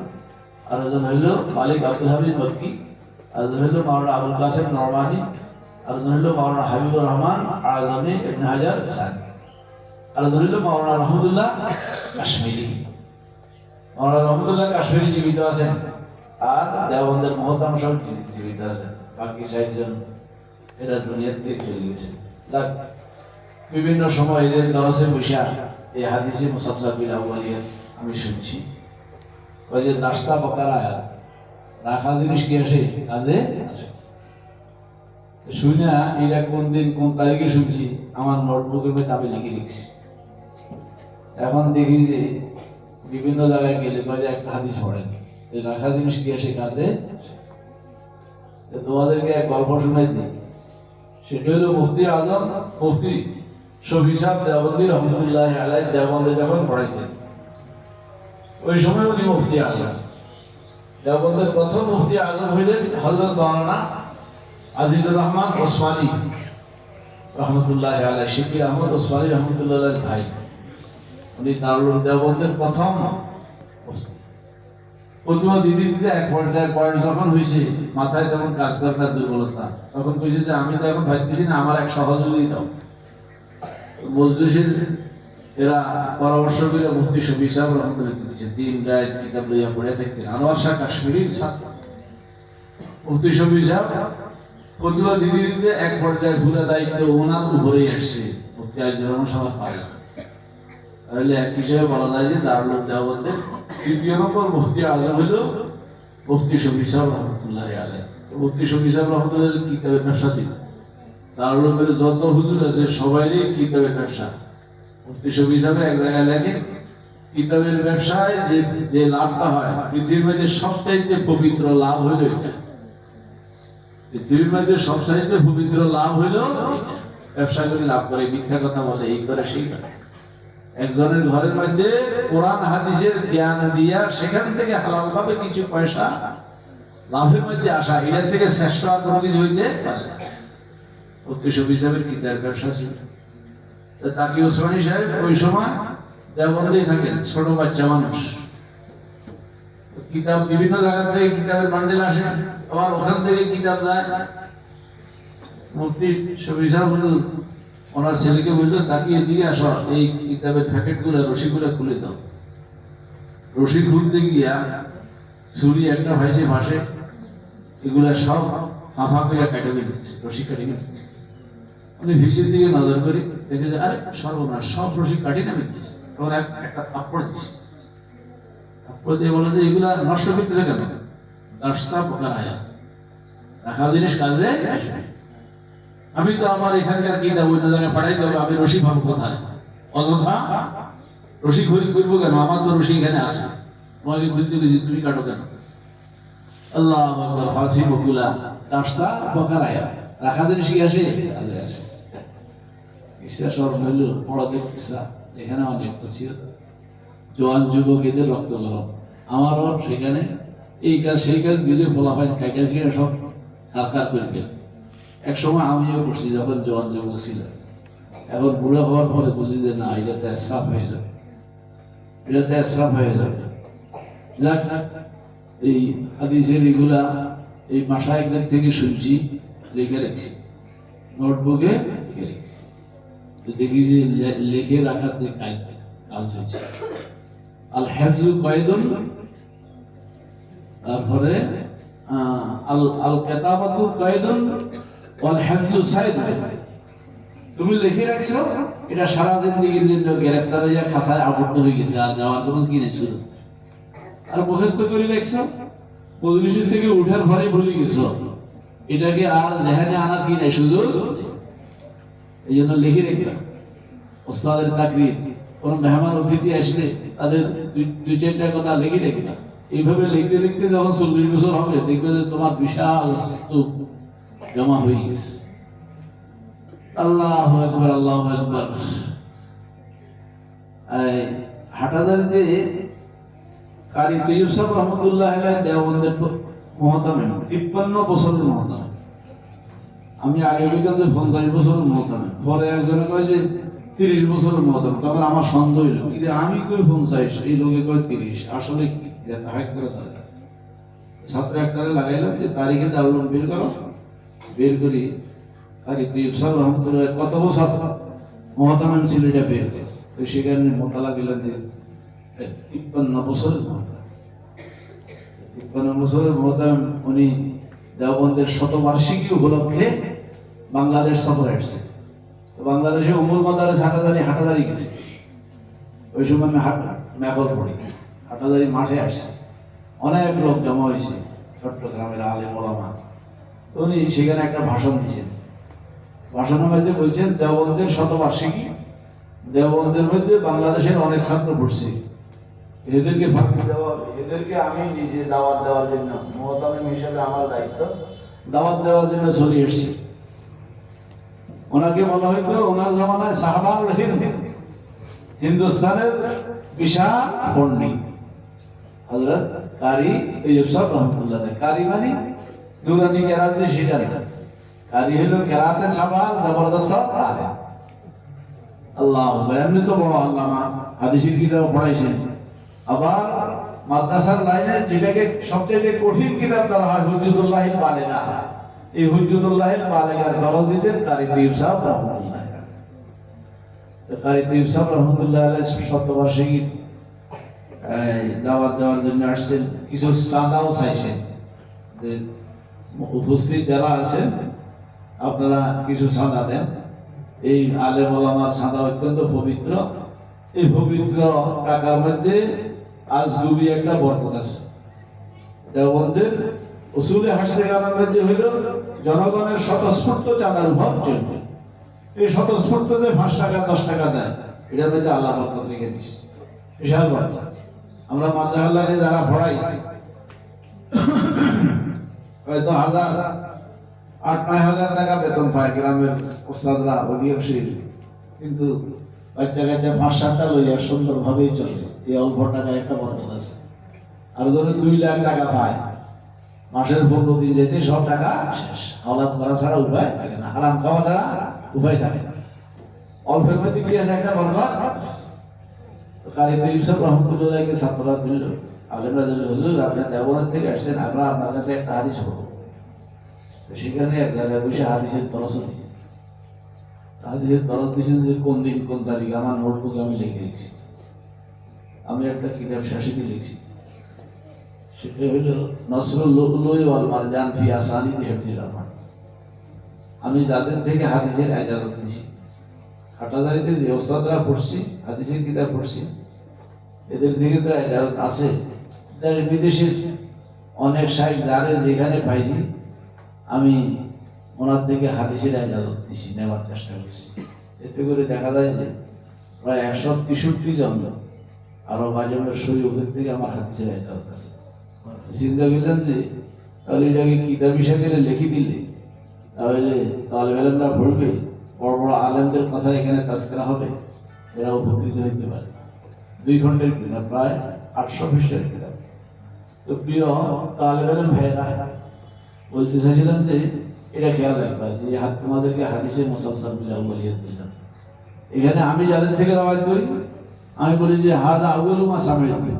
আরেকজন হইল মালিক আব্দুল হামিদ মক্কি, আরেকজন হইল মাওলানা আবুল কাসেম নোমানী, আরেকজন হইল মাওলানা হাবিবুর রহমান আজমি ইবনে হাজার সানি, আরেকজন হইল মাওলানা রহমতুল্লাহ কাশ্মীরি। মাওলানা রহমতুল্লাহ কাশ্মীরি জীবিত আছেন, আর দেওবন্দের মুহতামিম সব জীবিত আছেন। বাকি 60 জন এরা দুনিয়া থেকে চলে গেছে। বিভিন্ন সময় এদের দরজে বসা এই হাদিসে মুসালসাল বিল আউয়ালিয়াত আমি শুনছি। ওই যে নাস্তা বকারা রাখা জিনিস কি আসে কাজে আসে। শুনে এটা কোন দিন কোন তারিখে শুনছি, আমার নোটবুকের মধ্যে আমি লিখে লিখছি। এখন দেখি যে বিভিন্ন জায়গায় গেলে যে একটা হাদিস পড়েন, এই রাখা জিনিস কি আসে কাজে। তোমাদেরকে এক গল্প শোনাই দিই। সেটা হলো মুফতি আজম মুফতি শফি সাহেব দেওবন্দি রহমতুল্লাহ আলাইহি দেওবন্দে যখন পড়াইতেন, ওই সময় উনি মুফতি আজম। দেওবন্দের প্রথম মুফতি আজম হইলেন হযরত মাওলানা আজিজুর রহমান ওসমানী রহমতুল্লাহ আলাইহি, শিবির আহমদ ওসমানী রহমতুল্লাহ আলাইহি ভাই। উনি দারুল দেওবন্দের প্রথম প্রথমে দিদি দিদি এক পর্যায়ে বয়স যখন হয়েছে, মাথায় তেমন কাজ করার দুর্বলতা, তখন কইছে যে আমি তো এখন ভাবতেছি না, আমার এক সহযোগী দাও। মজলিসের এরা পরামর্শ করে মুফতি শফি সাহেব রহমতুল্লাহ দিয়েছেন, দিন রাত কিতাব লইয়া পড়ে থাকতেন। আনোয়ার শাহ কাশ্মীরির ছাত্র মুফতি শফি সাহেব প্রথমে দিদি দিতে এক পর্যায়ে পুরো দায়িত্ব ওনার উপরেই আসছে। মুফতি আজিজুর রহমান সাহেব পারে তাহলে এক হিসেবে বলা যায় যে দারুল দেওবন্দের 3 নম্বর মুফতি আজম হইল মুফতি শফি সাহেব রহমতুল্লাহ আলাইহি। মুফতি শফি সাহেব রহমতুল্লাহ কিতাবের ব্যবসা ছিল, দারুল উলুমের যত হুজুর আছে সবাইরই কিতাবের ব্যবসা। মুফতি শফি সাহেব এক জায়গায় লেখেন, কিতাবের ব্যবসায় যে লাভটা হয় পৃথিবীর মধ্যে সবচাইতে পবিত্র লাভ হইল এটা। পৃথিবীর মধ্যে সবচাইতে পবিত্র লাভ হইল ব্যবসা করে লাভ করে, মিথ্যা কথা বলে, এই করে সেই করে। একজনের ঘরের মধ্যে কোরআন হাদিসের জ্ঞান দিয়া সেখান থেকে হালাল ভাবে কিছু পয়সা লাভের মধ্যে আসা, এটার থেকে শ্রেষ্ঠ আর কোনো কিছু হইতে পারে না। কৃষক হিসাবের কিতাবের ব্যবসা ছিল। তাকি ওসমানী সাহেব ওই সময় দেওবন্দেই থাকেন, ছোট বাচ্চা মানুষ। কিতাব বিভিন্ন জায়গা থেকে কিতাবের বান্ডেল আসে, আবার ওখান থেকে কিতাব যায়। মুফতি শফি সাহেব ওনার ছেলেকে বললো, তাকে এদিকে আসো, এই কিতাবের প্যাকেটগুলো রশিগুলো খুলে দাও। রশি খুলতে গিয়া ছুরি একটা ভাইসে ভাসে, এগুলা সব হাফা করে কেটে দিচ্ছে, রশি কাটে দিচ্ছে। উনি ভিসির দিকে নজর করি, দেখে যে আরে সর্বনাশ, সব রশি কাটি নামে দিচ্ছে। তখন একটা থাপ্পড় দিচ্ছে, থাপ্পড় দিয়ে বলে যে এগুলা নষ্ট করতেছে কেন? রাস্তা পোকার আয়া, রাখা জিনিস কাজে আসবে। আমি তো আমার এখানকার কিতাব অন্য জায়গায় পাঠাই দেবো, আমি রশি ভাবো কোথায়? অযথা রশি খরিদ করবো কেন? আমার তো রশি এখানে আসে, তোমাকে খুঁজতে গেছি, তুমি কাটো কেন? আল্লাহ ফাঁসি বকুলা রাস্তা পোকার আয়া, রাখা জিনিস কি আসে? কাজে আসে। ইসরা সব হইল পড়াতে ইচ্ছা, এখানে অনেক ছিল জোয়ান যুবক, এদের রক্ত গরম। আমারও সেখানে এই কাজ সেই কাজ দিলে বলা হয়, কাইটাছি সব সারকার করে গেল। এক সময় আমিও করছি যখন জোয়ান যুবক ছিল। এখন বুড়ো হওয়ার পরে বুঝি যে না, এটাতে এসরাফ হয়ে যাবে, এটাতে এসরাফ হয়ে যাবে। যাক, এই হাদিসের এগুলা এই মাশায়েখদের থেকে শুনছি, লিখে রাখছি, নোটবুকে লিখে রেখেছি। দেখি যে লিখে রাখার কাজ হয়েছে। আল হেফজু কয়েদুন, তারপরে আল কিতাবাতু কয়েদুন ওয়াল হেফজু সাইদুন। তুমি লিখে রাখছো, এটা সারা জিন্দেগির জন্য গ্রেফতার হইয়া খাসায় আবদ্ধ হয়ে গেছে, আর যাওয়ার কোনো কি নেই শুরু। আর মুখস্থ করে রাখছো, মজলিস থেকে উঠার পরে ভুলে গেছো, এটাকে আর যেখানে আনার কি নেই সুযোগ। এই জন্য লিখে রাখলাম। ওস্তাদের তাকরির, কোন মেহমান অতিথি আসলে তাদের দুই চারটা কথা লিখে রাখলাম। এইভাবে লিখতে লিখতে যখন 40 বছর হবে, দেখবে যে তোমার বিশাল স্তূপ জমা হয়ে গেছে। আল্লাহু আকবার, আল্লাহু আকবার। হাটাজারিতে কারি তৈয়ব সাহেব রহমতুল্লাহ আলাইহি দেওবন্দের মুহতামিম, 53 বছরের মুহতামিম। আমি আগে বলতাম যে 50 বছরের মুহতামিম, পরে একজনে কয় যে 30 বছরের মুহতামিম। তখন আমার সন্দেহ হইল, কিন্তু আমি কই 50, এই লোকে কয় 30, আসলে কি হাইক করে ধরে। ছাত্র একটারে লাগাইলাম যে তারিখে দারুল বের করো, বের করি কারি তৈয়ব সাহেব রহমতুল্লাহ কত বছর মুহতামিম ছিল এটা বের করে। তো সেখানে মোটা লাগিলেন যে 53 বছরের মুহতামিম। 53 বছরের মুহতামিম উনি দেওবন্দের শতবার্ষিকী উপলক্ষে বাংলাদেশ সফরে আসছে। বাংলাদেশে উমুল মাদারে হাটাজারি গেছে। ওই সময় আমি মেঘল পড়ি, হাটাজারি মাঠে আসছে, অনেক লোক জমা হয়েছে, চট্টগ্রামের আলেম ওলামা। উনি সেখানে একটা ভাষণ দিয়েছেন। ভাষণের মধ্যে বলছেন দেওবন্দের শতবার্ষিকী, দেওবন্দের মধ্যে বাংলাদেশের অনেক ছাত্র পড়ছে, এদেরকে ফাঁকি দেওয়া, এদেরকে আমি নিজে দাওয়াত দেওয়ার জন্য, মুহতামিম হিসেবে আমার দায়িত্ব, দাওয়াত দেওয়ার জন্য চলে এসেছি। ওনাকে বলা হয়তো ওনার জমানায় সাহাবাউল হিন্দ, হিন্দুস্তানের বিশাল পণ্ডিত হযরত কারি তৈয়ব সাহেব রহমতুল্লাহ। কারি মানে নুরানি কেরাত, সেটা না, কারি হলো কেরাতে সাবার জবরদস্ত আলেম। আল্লাহু আকবার। এমনি তো বড় আল্লামা, হাদিসের কিতাব পড়াইছেন। আবার মাদ্রাসার লাইনে যেটাকে সবচেয়ে কঠিন কিতাব ধরা হয় হুজ্জতুল্লাহিল বালেগা, এই হুজ্জতুল্লাহিল বালেগার দরজ দিতেন কারি তৈয়ব সাহেব রহমতুল্লাহ। তো কারি তৈয়ব সাহেব রহমতুল্লাহ আলাইহি শতবার্ষিকী দাওয়াত দেওয়ার জন্য আসছেন। কিছু চাঁদাও চাইছেন যে উপস্থিত যারা আছেন আপনারা কিছু চাঁদা দেন। এই আলেম ওলামার চাঁদা অত্যন্ত পবিত্র। এই পবিত্র টাকার মধ্যে আজগুবি একটা বরকত আছে। দেওবন্দের উসুলে হাসতে গানার মধ্যে হইল জনগণের স্বতঃস্ফূর্ত চাঁদার উপর চলবে। এই স্বতঃস্ফূর্ত যে 5 টাকা 10 টাকা দেয়, এটার মধ্যে আল্লাহ বরকত রেখে দিচ্ছে, বিশাল বরকত। আমরা মাদ্রাসায় যারা পড়াই, হয়তো 1000 8-9 হাজার টাকা বেতন পায় গ্রামের ওস্তাদরা অধিকাংশই, কিন্তু বাচ্চা কাচ্চা 5-7টা লইয়া সুন্দরভাবেই চলে। এই অল্প টাকায় একটা বরকত আছে। আর ধরুন 2 লাখ টাকা পায়, মাসের 15 দিন যেতে সব টাকা শেষ। হাওলাত করা ছাড়া উপায় থাকে না, হারাম খাওয়া ছাড়া উপায় থাকে না। অল্পের মধ্যে কি আছে? একটা বরকত। কারি তৈয়ব সাহেব রহমতুল্লাহকে ছাত্ররা দিল, আলেমরা দিল, হুজুর আপনি দেওবন্দ থেকে আসছেন, আমরা আপনার কাছে একটা হাদিস পড়ব। সেখানে এক জায়গায় বসে হাদিসের দরজ দিয়েছে। হাদিসের দরজ দিয়েছেন যে কোন দিন কোন তারিখ, আমার নোটবুকে আমি লিখে রেখেছি। আমি একটা কিতাব শাসিতে লিখছি, সেটা হইল নসরুল লুলুই ওয়াল মারজান ফি আসানিদ হিফজির রহমান। আমি যাদের থেকে হাদিসের ইজাজত নিছি, হাটাজারিতে যে ওস্তাদরা পড়ছি, হাদিসের কিতাব পড়ছি, এদের থেকে তো ইজাজত আছে। দেশ বিদেশের অনেক শাইখ যারে যেখানে পাইছি আমি ওনার থেকে হাদিসের ইজাজত নিছি, নেওয়ার চেষ্টা করছি। এতে করে দেখা যায় যে প্রায় 163 জন আরব আজমের শরীয়তের থেকে আমার হাদিসের ইজাজত আছে। চিন্তা করলাম যে তাহলে এটাকে কিতাব হিসাবে লিখে দিলে তাহলে তালেব আলেমরা পড়বে, বড় বড় আলেমদের কথা এখানে তাজকিরা হবে, এরা উপকৃত হইতে পারে। 2 খণ্ডের কিতাব, প্রায় 800 পৃষ্ঠার কিতাব। তো প্রিয় তালেব আলেম ভাইরা, বলতে চাইছিলাম যে এটা খেয়াল রাখবা যে তোমাদেরকে হাদিসে মুসালসাল বিল আউয়ালিয়াত দিলাম। এখানে আমি যাদের থেকে রওয়ায়াত করি, আমি বলি যে হাদা আউয়ালু মা সামিআতু।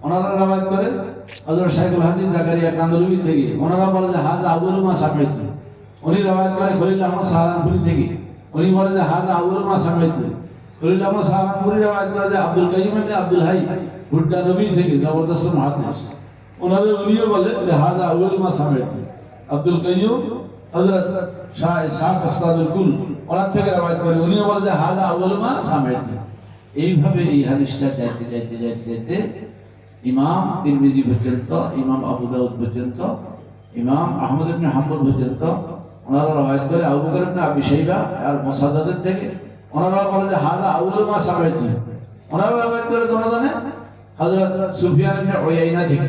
ওনারা রওয়ায়াত করে হযরত শাইখুল হাদিস জাকারিয়া কান্দলুবি থেকে, ওনারা বলে যে হাদা আউয়ালু মা সামিআতু। উনি রওয়ায়াত করে খলিল আহমদ সাহারানপুরি থেকে, উনি বলে যে হাদা আউয়ালু মা সামিআতু। খলিল আহমদ সাহারানপুরি রওয়ায়াত করে যে আব্দুল কাইয়ুম ইবনে আব্দুল হাই ভুট্টা নবী থেকে, জবরদস্ত মুহাদ্দিস। উনিও বলে যে হাদা আউয়ালু মা সামিআতু। আব্দুল কাইয়ুম হযরত শাহ ইসহাক উস্তাদুল কুল ওনার থেকে রওয়ায়াত করে, উনিও বলে যে হাদা আউয়ালু মা সামিআতু। এইভাবে এই হাদিসটা যাইতে যাইতে যাইতে যাইতে ইমাম তিরমিজি পর্যন্ত, ইমাম আবু দাউদ পর্যন্ত, ইমাম আহমদ ইবনে হাম্বল পর্যন্ত ওনারা রওয়ায়াত করে। আবু বকর ইবনে আবি শাইবা আর মুসাদ্দাদের থেকে ওনারা বলে যে হাদা আউয়ালু মা সামিআতু। ওনারা রওয়ায়াত করে দুজনে হযরত সুফিয়ান ইবনে উয়াইনা থেকে।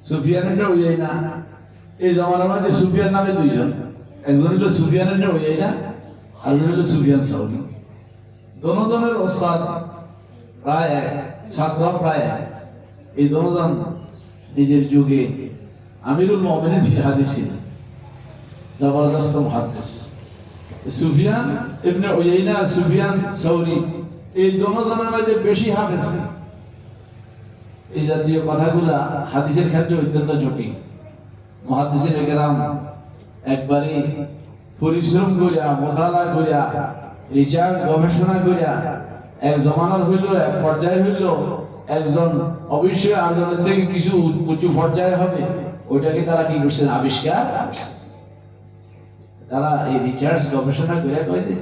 সুফিয়ান ইবনে উয়াইনা, এই জামানার মধ্যে সুফিয়ান নামে 2 জন, একজন হলো সুফিয়ান ইবনে উয়াইনা, আরেকজন হলো সুফিয়ান সাউরি। দুজনের ওস্তাদ প্রায় এক, ছাত্র প্রায় এক। এই দুজন নিজের যুগে আমিরুল মুমিনিন ফিল হাদিস ছিলেন, জবরদস্ত মুহাদ্দিস। সুফিয়ান ইবনে উয়াইনা আর সুফিয়ান সাউরি, এই দুজনের মধ্যে বেশি হাফেজ। এই জাতীয় কথাগুলা হাদিসের ক্ষেত্রে অত্যন্ত জটিল। মুহাদ্দিসিন কেরাম একবারই পরিশ্রম করিয়া, মোতালা করিয়া, রিসার্চ গবেষণা করিয়া এক জমানার হইল, এক পর্যায়ে হইল, একজন অবশ্যই আরেকজনের থেকে কিছু উঁচু পর্যায়ে হবে, ওইটাকে তারা কি করছেন? আবিষ্কার করছেন। তারা এই রিসার্চ গবেষণা করে কয়েছে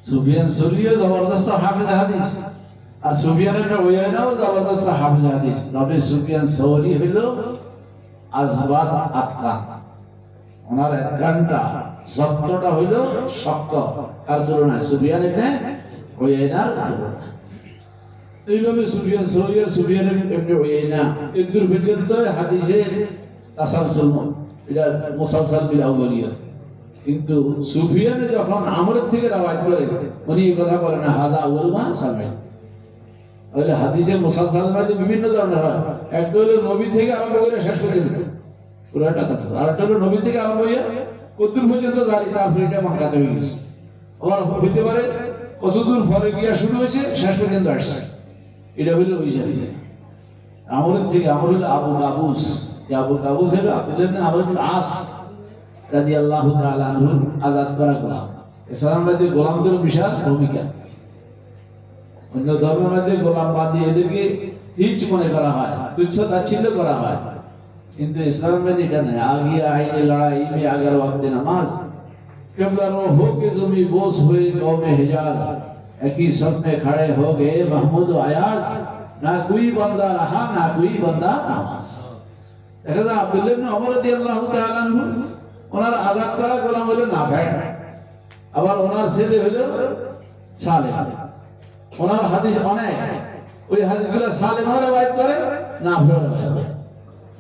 সুফিয়ান সাউরিও জবরদস্ত হাফেজ হাদিস, আর সুফিয়ান ইবনে উয়াইনাও জবরদস্ত হাফেজ হাদিস। তবে সুফিয়ান সাউরি হইল আজবাত আতকান, ওনার আতকানটা শক্তটা হইল শক্ত, আর তুলনায় সুফিয়ান ইবনে উয়াইনার তুলনায়। এইভাবে সুফিয়ান সাউরি আর সুফিয়ান ইবনে উয়াইনা এই দূর পর্যন্ত হাদিসের তাসালসুল, এটা মুসালসাল বিল আউয়ালিয়াত। কিন্তু সুফিয়ানে যখন আমরের থেকে রওয়ায়াত করে, উনি এই কথা বলেন না হাদা আউয়ালু মা সামিআতু। তাহলে হাদিসের মুসালসাল মানে বিভিন্ন ধরনের হয়। একটা হলো নবী থেকে আরম্ভ করে শেষ পর্যন্ত পুরোটা তাসাল, আর একটা হলো নবী থেকে আরম্ভ হয়ে কতদূর পর্যন্ত জারি, তারপর এটা মানকাতে হয়ে গেছে। আবার হইতে পারে কতদূর পরে গিয়া শুরু হয়েছে, শেষ পর্যন্ত আসছে। এটা হইলো ওই জায়গায় আমরের থেকে। আমর হলো আবু কাবুস, আবু কাবুস হলো আব্দুল্লাহ ইবনে আমর ইবনে আস রাদিয়াল্লাহু তাআলা আনহু আযাদ করা গোলাম। ইসলামবাদী গোলামদের বিশাল ভূমিকা। অন্য ধর্মের মধ্যে গোলাম বাদী এদেরকে হিচ মনে করা হয়, তুচ্ছ তাচ্ছিল্য করা হয়, কিন্তু ইসলাম में এটা नहीं। आगे आएंगे लड़ाई में अगर वक्त नमाज किबला रो हो के जमी बोस हुए कौम हिजाज, एक ही सब में खड़े हो गए महमूद अयाज, ना कोई बंदा रहा ना कोई बंदा नमाज। देखा আব্দুল্লাহ ইবনে ওমর রাদিয়াল্লাহু তাআলা আনহু ওনার আযাদ করা গোলাম হলো নাফে, আবার ওনার ছেলে হলো সালেম। ওনার হাদিস অনেক, ওই হাদিসগুলো সালেমও রওয়ায়াত করে, নাফেও রওয়ায়াত করে।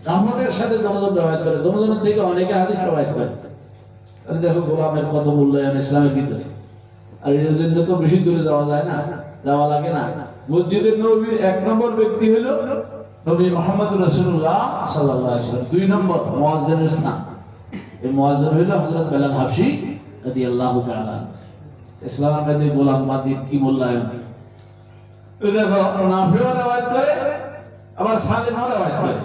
নাফের সাথে দুজন রওয়ায়াত করে, দুজনের থেকে অনেকে হাদিস রওয়ায়াত করে। তাহলে দেখো গোলামের কত মূল্যায়ন ইসলামের ভিতরে। আর এর জন্য তো বেশি দূরে যাওয়া যায় না, যাওয়া লাগে না। মসজিদে নববীর ১ নম্বর ব্যক্তি হইল নবী মুহাম্মদ রাসূলুল্লাহ সাল্লাল্লাহু আলাইহি ওয়াসাল্লাম। ২ নম্বর মুয়াজ্জিনুল ইসলাম, এই মুয়াজ্জিন হইল হযরত বেলাল হাবশী রাদিয়াল্লাহু তাআলা। ইসলামের মধ্যে গোলাম বাদীর কি মূল্যায়ন! তো দেখো নাফিও রওয়ায়াত করে, আবার সালিমও রওয়ায়াত করে।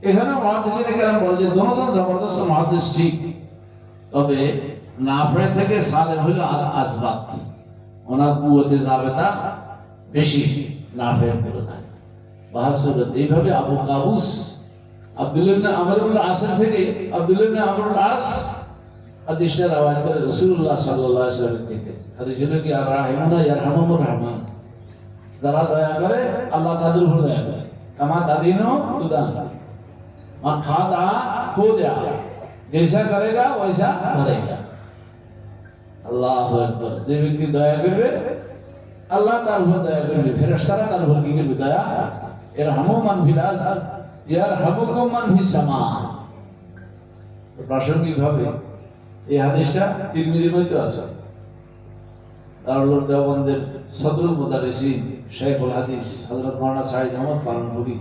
এখানে মুহাদ্দিসিনে কেরাম বলে যে দুজন জবরদস্ত মুহাদ্দিস ঠিক, তবে নাফি থেকে সালেম হইল আসবাত, ওনার কুওয়াতে জাবেতা বেশি নাফির তুলনায়। বাহাসুরত এইভাবে আবু কাবুস আব্দুল্লাহ ইবনে আমর ইবনে আসর থেকে আব্দুল্লাহ ইবনে আমর ইবনে আস হাদিসটা রওয়ায়াত করে রাসূলুল্লাহ সাল্লাল্লাহু আলাইহি ওয়াসাল্লাম থেকে। হাদিস হলো কি আর রাহিমুনা ইয়ারহামুর রহমান, যারা দয়া করে আল্লাহ তাদের উপর দয়া করে। কামা দাদিনো তুদান, মান খাদা খো দেয়া, जैसा करेगा वैसा भरेगा। আল্লাহু আকবার। যে ব্যক্তি দয়া করবে আল্লাহ তার উপর দয়া করবে, ফেরেশতারা তার উপর কি করবে? দয়া। ইরহামু মান ফিল আরদ ইয়ারহামুকুম মান ফিস সামা। প্রাসঙ্গিকভাবে এই হাদিসটা তিরমিজির মধ্যে আছে। দারুল দেওবন্দের সদরুল মুদারিসিন শাইখুল হাদিস হযরত মাওলানা সাঈদ আহমদ পালনপুরি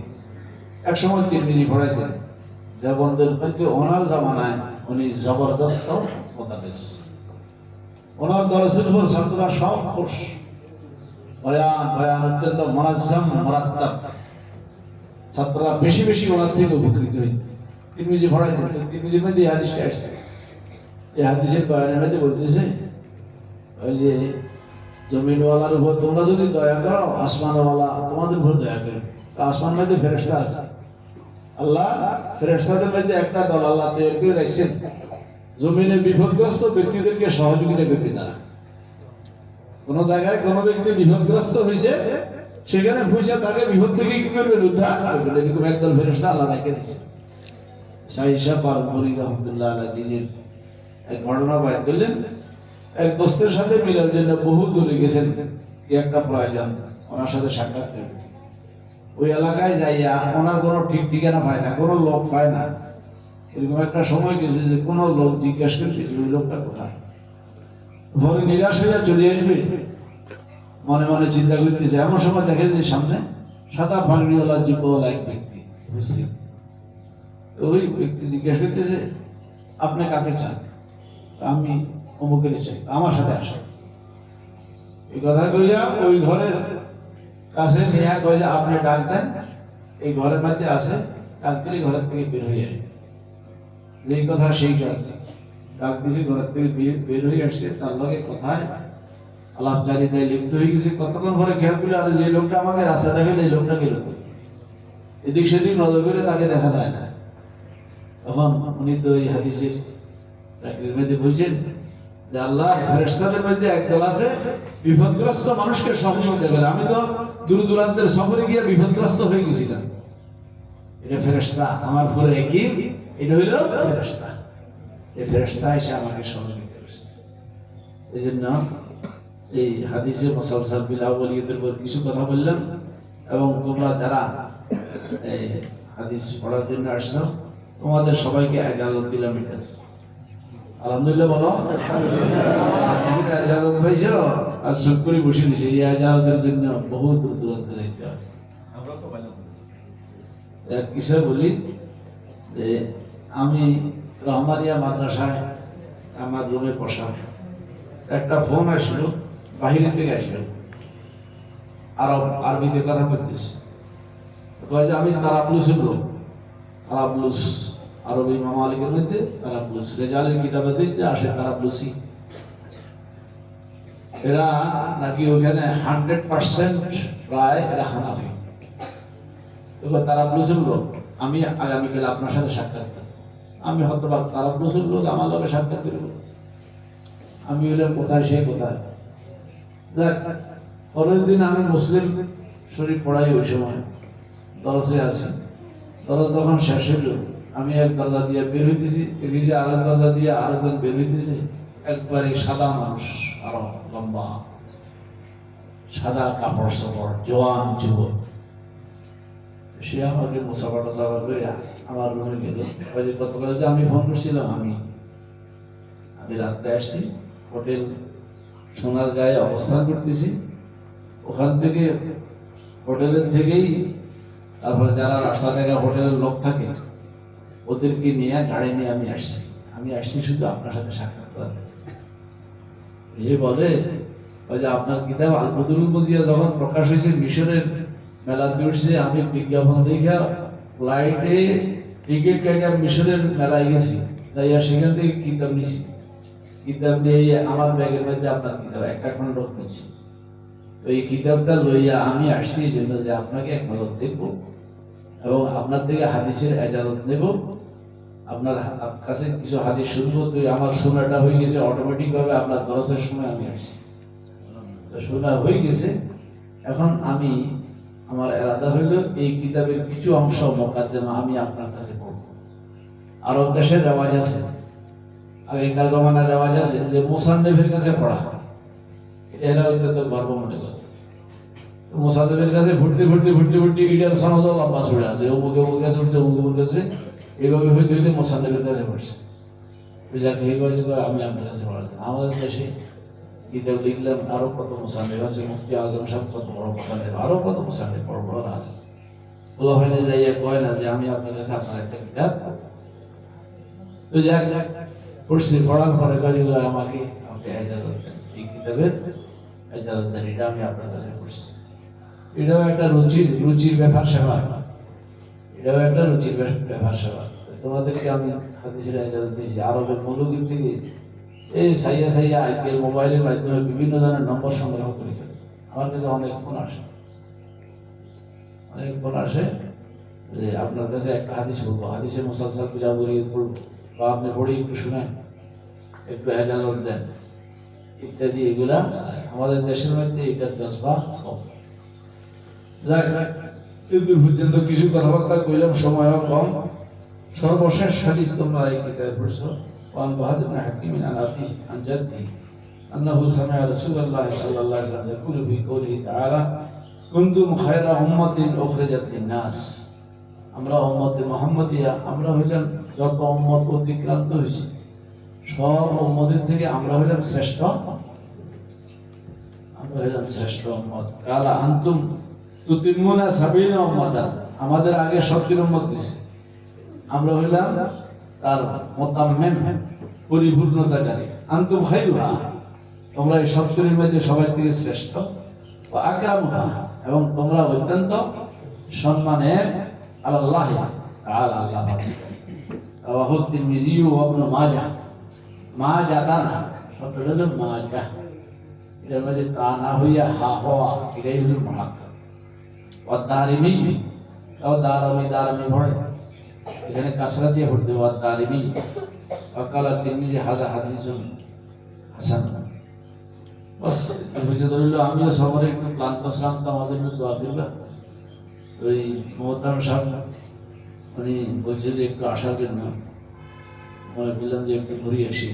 একসময় তিরমিজি পড়াইতেন। দেওবন্দের মধ্যে ওনার জামানায় উনি জবরদস্ত মুদারিস, ওনার দরসের উপর ছাত্ররা সব খুশ, বয়ান অত্যন্ত মুনাজ্জাম মুরাত্তাব, ছাত্ররা বেশি বেশি ওনার থেকে উপকৃত হইত। তিরমিজি পড়াইতেন। তিরমিজির মধ্যে এই হাদিসটা আসছে। এই হাদিসের বয়ানের মধ্যে বলতেছে ওই যে জমিনওয়ালার উপর তোমরা যদি দয়া করো, আসমানওয়ালা তোমাদের উপর দয়া করবে। আসমান মধ্যে ফেরেশতা আছে, আল্লাহ ফেরেশতাদের মধ্যে একটা দল আল্লাহ তৈরি করে রাখছেন, জমিনে বিপদগ্রস্ত ব্যক্তিদেরকে সহযোগিতা করবে তারা। কোন জায়গায় কোন ব্যক্তি বিপদগ্রস্ত হয়েছে, সেখানে পয়সা তাকে বিপদ থেকে কি করবে? উদ্ধার করবে। এরকম একদল ফেরেশতা আল্লাহ রেখে দিয়েছে। সাইসা পারভরি রহমতুল্লাহ আলাইহি নিজের এক ঘটনা বয়ান করলেন। এক দোস্তের সাথে মিলার জন্য বহু দূরে গেছেন, কি একটা প্রয়োজন, ওনার সাথে সাক্ষাৎ করবে। ওই এলাকায় যাইয়া ওনার কোনো ঠিক ঠিকানা পায় না, কোনো লোক পায় না। এরকম একটা সময় গেছে যে কোনো লোক জিজ্ঞাসা করবে যে ওই লোকটা কোথায়। পরে নিরাশ হইয়া চলে আসবে, মনে মনে চিন্তা করতেছে। এমন সময় দেখে যে সামনে সাদা পাগড়িওয়ালা জিব্বাওয়ালা এক ব্যক্তি উপস্থিত। ওই ব্যক্তি জিজ্ঞাসা করতেছে, আপনি কাকে চান? আমি অমুকের চাই, আমার সাথে আসেন। এই কথা কইয়া ওই ঘরের কাছে নিয়ে কয় যে আপনি ডাক দেন, এই ঘরের মধ্যে আছে, ডাক দিলে ঘরের থেকে বের হয়ে যায়। যেই কথা সেই কাজ, ডাক দিয়েছে, ঘরের থেকে বের হয়ে আসছে। তার লগে কথায় আলাপচারিতায় লিপ্ত হয়ে গেছে। কতক্ষণ পরে খেয়াল করলে আর যে লোকটা আমাকে রাস্তা দেখেন, এই লোকটা গেল এদিক সেদিক নজর করে তাকে দেখা যায় না। তখন উনি তো এই হাদিসের মধ্যে বলছেন যে আল্লাহ ফেরেশতাদের মধ্যে একদল আছে বিপদগ্রস্ত মানুষকে সহযোগিতা করে। আমি তো দূর দূরান্তের সফরে গিয়ে বিপদগ্রস্ত হয়ে গেছিলাম, এটা ফেরেশতা আমার পরে একই, এটা হইল ফেরেশতা। এই ফেরেশতা এসে আমাকে সহযোগিতা করছে। এই জন্য এই হাদিসের মুসালসাল বিল আউয়ালিয়াতের উপর কিছু কথা বললাম। এবং তোমরা যারা এই হাদিস পড়ার জন্য আসছো, তোমাদের সবাইকে ইজাজত দিলাম। এটা আলহামদুলিল্লাহ বলো, ইজাজত পাইছো আর চুপ করে বসে দিছে। এই ইজাজতের জন্য বহু দূর দূরান্ত যাইতে হবে। কিসে বলি যে আমি রহমানিয়া মাদ্রাসায় আমার রুমে বসা, একটা ফোন আসলো, বাহিরে থেকে আসলো, আরবিতে কথা বলতেছে। আমি তারাবলুসের লোক। তারাবলুস আরবি মামালিকের মধ্যে তারাবলুস, রেজালের কিতাবে দিতে আসে তারাবলুসি। এরা নাকি ওখানে 100% প্রায় এরা হানাফি। তারাবলুসের লোক, আমি আগামীকাল আপনার সাথে সাক্ষাৎ করব। আমি হতবাক, তারাবলুসের লোক আমার লোকের সাক্ষাৎ করব। আমি বললাম কোথায়? সে কোথায়? দেখ, পরের দিন আমি মুসলিম শরীফ পড়াই, ওই সময় দরজে আছি। দরজ যখন শেষ হইল, আমি এক দরজা দিয়ে বের হইতেছি, আরেক দরজা দিয়ে আরেকজন বের হইতেছে। একবারে সাদা মানুষ, আরো লম্বা, সাদা কাপড় সাপড়, জোয়ান যুবক। সে আমাকে মুসাফা টাফা করে আমার রুমে গেল। গতকাল যে আমি ফোন করছিলাম, আমি আমি রাত্রে আসছি, হোটেল সোনার গায়ে অবস্থান করতেছি। ওখান থেকে হোটেলের থেকেই তারপরে যারা রাস্তা থেকে হোটেলের লোক থাকে ওদেরকে নিয়ে গাড়ি নিয়ে আমি আসছি শুধু আপনার সাথে সাক্ষাৎ করার। এই বলে ওই যে আপনার কিতাব আল বদরুল মুজিয়া যখন প্রকাশ হয়েছে মিশরের মেলাতে উঠছে, আমি বিজ্ঞাপন দেখা ফ্লাইটে টিকিট কেটে মিশরের মেলায় গেছি, যাইয়া সেখান থেকে কিতাব নিছি। কিতাব নিয়ে আমার ব্যাগের মধ্যে আপনার কিতাব একটা খন্ড নিচ্ছি। তো এই কিতাবটা লইয়া আমি আসছি এই জন্য যে আপনাকে এক নজর দেখবো এবং আপনার থেকে হাদিসের এজাজত নেব, আপনার কাছে কিছু হাদিস শুনবো। তো আমার শোনাটা হয়ে গেছে অটোমেটিক ভাবে, আপনার দরজের সময় আমি আসছি, শোনা হয়ে গেছে। এখন আমার এরাদা হইল এই কিতাবের কিছু অংশ মোকাদ্দমা আমি আপনার কাছে পড়ব। আরব দেশের রেওয়াজ আছে, আগেকার জমানার রেওয়াজ আছে যে মুসান্নিফের কাছে পড়া, এরা অত্যন্ত গর্ব মনে করে। মুসান্নিফের কাছে ঘুরতে ইটার সনদ লম্বা ছুড়ে আছে, অমুকে অমুক কাছে উঠছে, অমুক কাছে, এইভাবে হইতে মুসান্নিফের কাছে পড়ছে। আমি আপনার কাছে পড়াচ্ছি। আমাদের দেশে কিতাব লিখলাম, আরো কত মুসান্নিফ আছে, মুফতি আজম সাহেব কত বড় মুসান্নিফ, আরো কত মুসান্নিফ বড় বড় আছে। ওলা ভাইনে যাইয়া কয় না যে আমি আপনার কাছে আপনার একটা কিতাব তো যাক পড়ছি। পড়ার পরে কাজে আমাকে আপনি এজাজত দেন, এই কিতাবের এজাজত দেন, এটা আমি আপনার কাছে পড়ছি। এটাও একটা রুচির ব্যাপার সেবা, এটাও একটা রুচির ব্যাপার সেবা। তোমাদেরকে আমি হাদিসের এজাজত দিয়েছি। আরবের মৌলবীর থেকে এই সাইয়া আজকে মোবাইলের মাধ্যমে বিভিন্ন ধরনের নম্বর সংগ্রহ করে আমার কাছে অনেক ফোন আসে যে আপনার কাছে একটা হাদিস বলবো, হাদিসের মুসালসাল পিলা বলিয়ে পড়বো, বা আপনি পড়ে একটু শুনেন, একটু এজাজত দেন ইত্যাদি। এগুলা আমাদের দেশের মধ্যে এটার জজবা কম। যাক, কিন্তু পর্যন্ত কিছু কথাবার্তা কইলাম, সময়ও কম। সর্বশেষ হাদিস তোমরা এই কিতাবে পড়ছো। وعن بهاد بن حكيم عن أبيه عن جده أنه سمع رسول الله صلى الله عليه وسلم يقول في قوله تعالى كنتم خير أمة أخرجت للناس। আমরা উম্মতে মুহাম্মাদিয়া, আমরা হইলাম যত উম্মত অতিক্রান্ত হয়েছি সব উম্মতের থেকে আমরা হইলাম শ্রেষ্ঠ, উম্মত। কালা আনতুম তুতিম্মুনা সাবিনা উম্মাতান, আমাদের আগে 70 উম্মত গেছে, আমরা হইলাম তার মুতাম্মিম, পরিপূর্ণতাকারী। আনতুম খায়রুহা, তোমরা এই 70 মধ্যে সবাই থেকে শ্রেষ্ঠ। ওয়া আকরামুহা, এবং তোমরা অত্যন্ত সম্মানের। আল্লাহ তাআলা, আল্লাহ রাওয়াহু তিরমিজি ওয়া ইবনে মাজাহ। মাজাহ না, শব্দটা হলো মাজাহ, এর মধ্যে তা না হইয়া হা হওয়া, এটাই হলো মুহাক্কাক। ওয়া দারিমি, তাও দারামি পড়ে, এখানে কাসরা দিয়ে পড়তে ওয়া দারিমি। ওয়াকালা তিরমিজি হাযা হাদিসুন হাসান। বাস বুঝে ধরলো। আমিও সবার একটু ক্লান্ত শ্রান্ত, আমাদের জন্য দোয়া করবা। ওই মোহতারাম সাহেব উনি বলছে যে একটু আসার জন্য, মনে করলাম যে একটু ঘুরিয়ে আসি।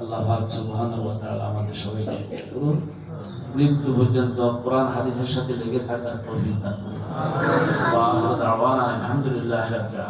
আল্লাহ পাক সুবহানাহু ওয়া তাআলা আমাদের সবাইকে করুন মৃত্যু পর্যন্ত কোরআন হাদিসের সাথে লেগে থাকার তৌফিক দান করুন। ওয়া আখিরু দাওয়ানা আলহামদুলিল্লাহি রাব্বিল আলামিন।